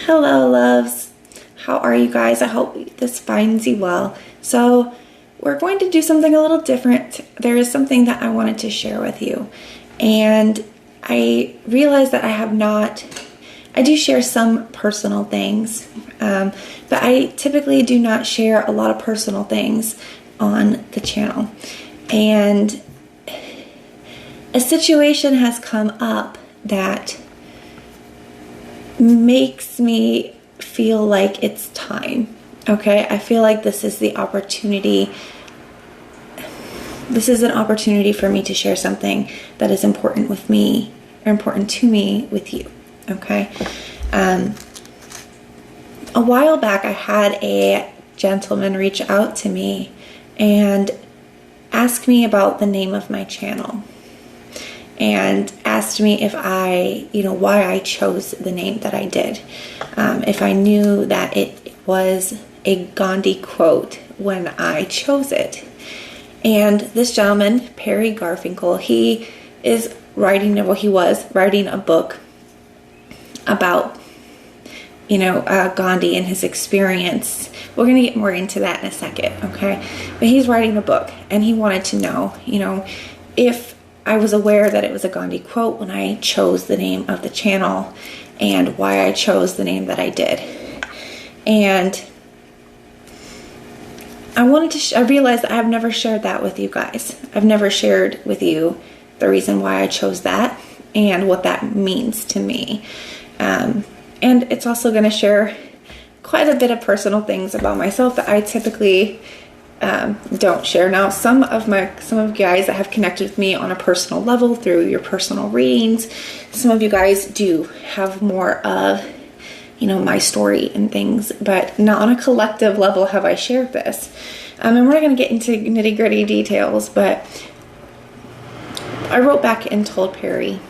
Hello, loves. How are you guys? I hope this finds you well. So we're going to do something a little different. There is something that I wanted to share with you. And I realized that I do share some personal things, but I typically do not share a lot of personal things on the channel. And a situation has come up that makes me feel like it's time. Okay, I feel like this is the opportunity. This is an opportunity for me to share something that is important with me, or important to me with you. Okay. A while back, I had a gentleman reach out to me and ask me about the name of my channel, and asked me if why I chose the name that I did. If I knew that it was a Gandhi quote when I chose it. And this gentleman, Perry Garfinkel, he was writing a book about, Gandhi and his experience. We're going to get more into that in a second, okay? But he's writing a book, and he wanted to know, if I was aware that it was a Gandhi quote when I chose the name of the channel, and why I chose the name that I did. And I realized that I have never shared that with you guys. I've never shared with you the reason why I chose that and what that means to me. And it's also going to share quite a bit of personal things about myself that I typically don't share. Now, some of you guys that have connected with me on a personal level through your personal readings, some of you guys do have more of, my story and things, but not on a collective level have I shared this. And we're not going to get into nitty gritty details, but I wrote back and told Perry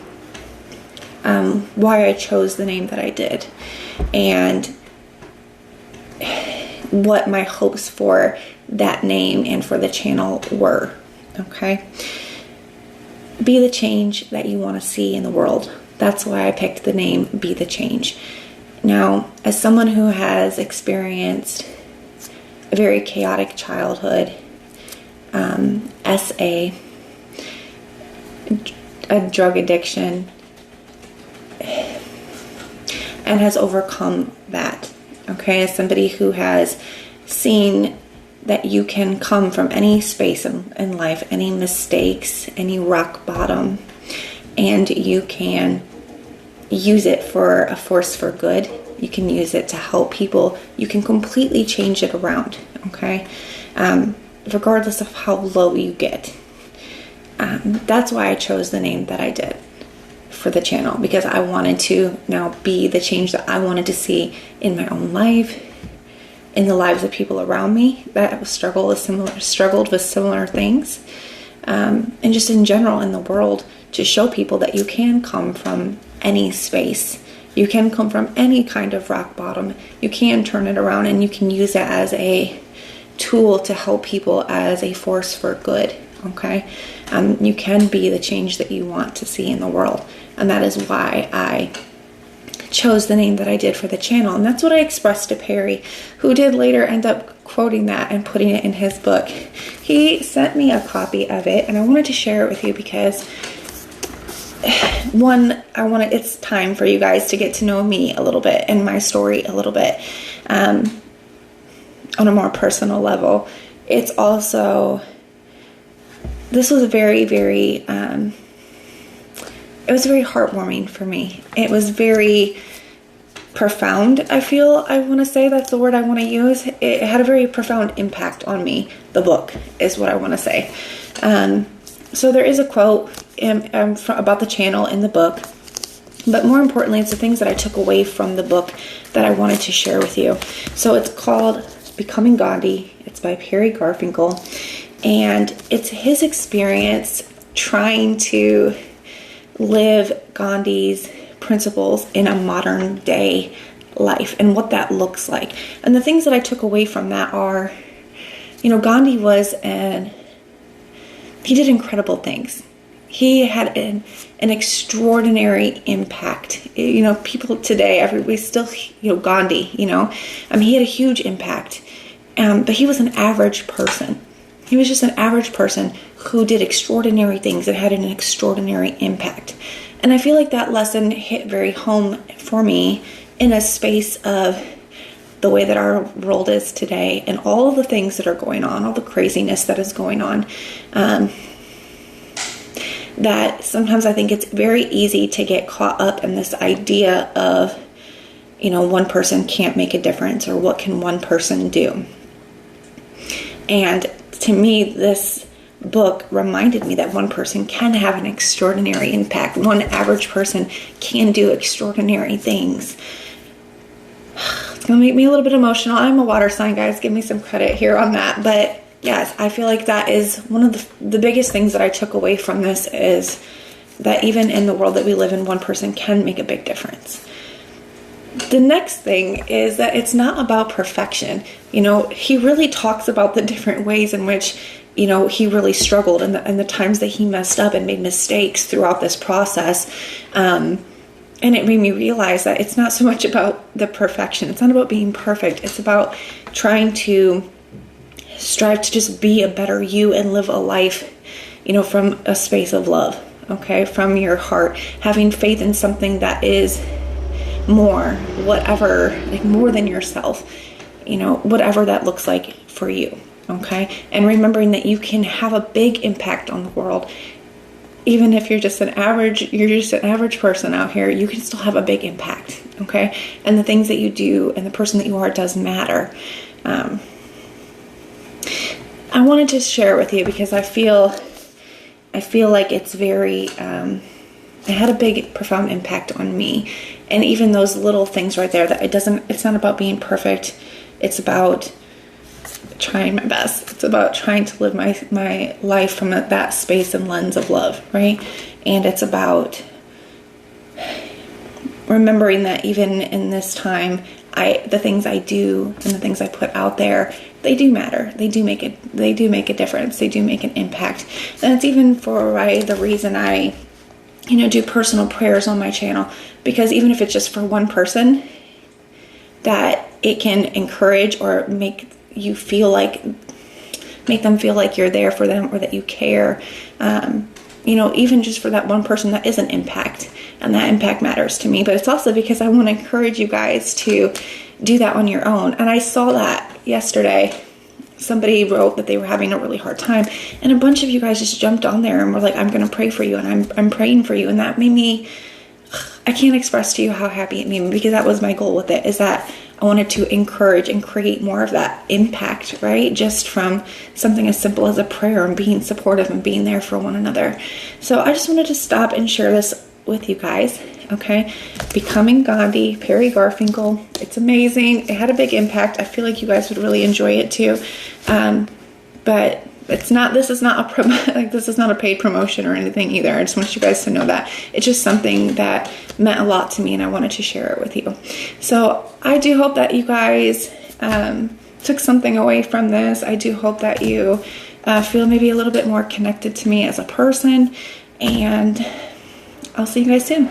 why I chose the name that I did and what my hopes for that name and for the channel were. Okay. Be the change that you want to see in the world. That's why I picked the name Be the Change. Now, as someone who has experienced a very chaotic childhood, SA, a drug addiction, and has overcome that, okay, as somebody who has seen that you can come from any space in life, any mistakes, any rock bottom, and you can use it for a force for good. You can use it to help people. You can completely change it around, okay? Regardless of how low you get. That's why I chose the name that I did for the channel, because I wanted to now be the change that I wanted to see in my own life, in the lives of people around me that struggled with similar things, and just in general in the world, to show people that you can come from any space. You can come from any kind of rock bottom. You can turn it around, and you can use it as a tool to help people, as a force for good, okay? You can be the change that you want to see in the world, and that is why I chose the name that I did for the channel. And that's what I expressed to Perry, who did later end up quoting that and putting it in his book. He sent me a copy of it, and I wanted to share it with you because it's time for you guys to get to know me a little bit and my story a little bit on a more personal level. It's also, this was very, very, it was very heartwarming for me. It was very profound, I want to say that's the word I want to use. It had a very profound impact on me. The book is what I want to say. So there is a quote about the channel in the book, but more importantly, it's the things that I took away from the book that I wanted to share with you. So it's called Becoming Gandhi. It's by Perry Garfinkel, and it's his experience trying to live Gandhi's principles in a modern day life and what that looks like. And the things that I took away from that are, Gandhi he did incredible things. He had an extraordinary impact. You know, people today, we still, you know, Gandhi, you know, he had a huge impact. But he was an average person. He was just an average person who did extraordinary things and had an extraordinary impact. And I feel like that lesson hit very home for me in a space of the way that our world is today and all of the things that are going on, all the craziness that is going on. That sometimes I think it's very easy to get caught up in this idea of, you know, one person can't make a difference, or what can one person do? And to me, this book reminded me that one person can have an extraordinary impact. One average person can do extraordinary things. It's going to make me a little bit emotional. I'm a water sign, guys. Give me some credit here on that. But yes, I feel like that is one of the biggest things that I took away from this, is that even in the world that we live in, one person can make a big difference. The next thing is that it's not about perfection. You know, he really talks about the different ways in which, you know, he really struggled, and the times that he messed up and made mistakes throughout this process. And it made me realize that it's not so much about the perfection. It's not about being perfect. It's about trying to strive to just be a better you and live a life, you know, from a space of love, okay? From your heart, having faith in something that is more, whatever, like more than yourself, you know, whatever that looks like for you, okay? And remembering that you can have a big impact on the world. Even if you're just an average person out here, you can still have a big impact, okay? And the things that you do and the person that you are does matter. I wanted to share it with you because I feel like it's very, it had a big, profound impact on me. And even those little things right there, that it's not about being perfect. It's about trying my best. It's about trying to live my life from that space and lens of love, right? And it's about remembering that even in this time, the things I do and the things I put out there, they do matter. They do make a difference. They do make an impact. And it's even for the reason I, you know, do personal prayers on my channel, because even if it's just for one person, that it can encourage or make them feel like you're there for them, or that you care. You know, even just for that one person, that is an impact, and that impact matters to me. But it's also because I want to encourage you guys to do that on your own. And I saw that yesterday. Somebody wrote that they were having a really hard time, and a bunch of you guys just jumped on there and were like, I'm going to pray for you, and I'm praying for you. And that made me, I can't express to you how happy it made me, because that was my goal with it, is that I wanted to encourage and create more of that impact, right? Just from something as simple as a prayer and being supportive and being there for one another. So I just wanted to stop and share this with you guys, okay? Becoming Gandhi, Perry Garfinkel. It's amazing. It had a big impact. I feel like you guys would really enjoy it too. But this is not a paid promotion or anything either. I just want you guys to know that it's just something that meant a lot to me, and I wanted to share it with you. So I do hope that you guys took something away from this. I do hope that you feel maybe a little bit more connected to me as a person, and I'll see you guys soon.